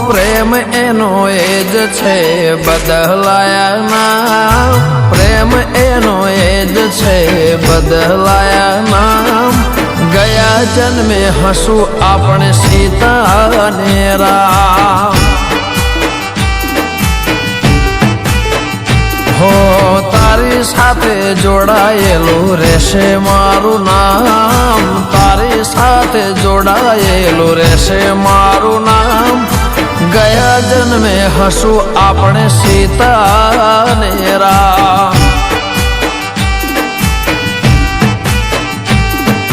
પ્રેમ એનો એ જ છે બદલાયા નામ, પ્રેમ એનો એ જ છે બદલાયા નામ। ગયા જન્મે હસું આપણે સીતા અને રામ। હો તારી સાથે જોડાયેલું રહેશે મારું નામ, તારી સાથે જોડાયેલું રહેશે મારું નામ। ગયા જન્મે હસું આપણે સીતા ને રામ।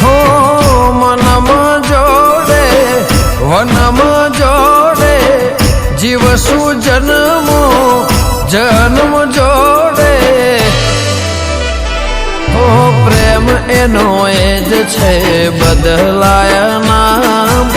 હો મનમાં જોડે વનમાં જોડે જીવશું જન્મો જન્મ જોડે। હો પ્રેમ એનો એ જ છે બદલાયા નામ,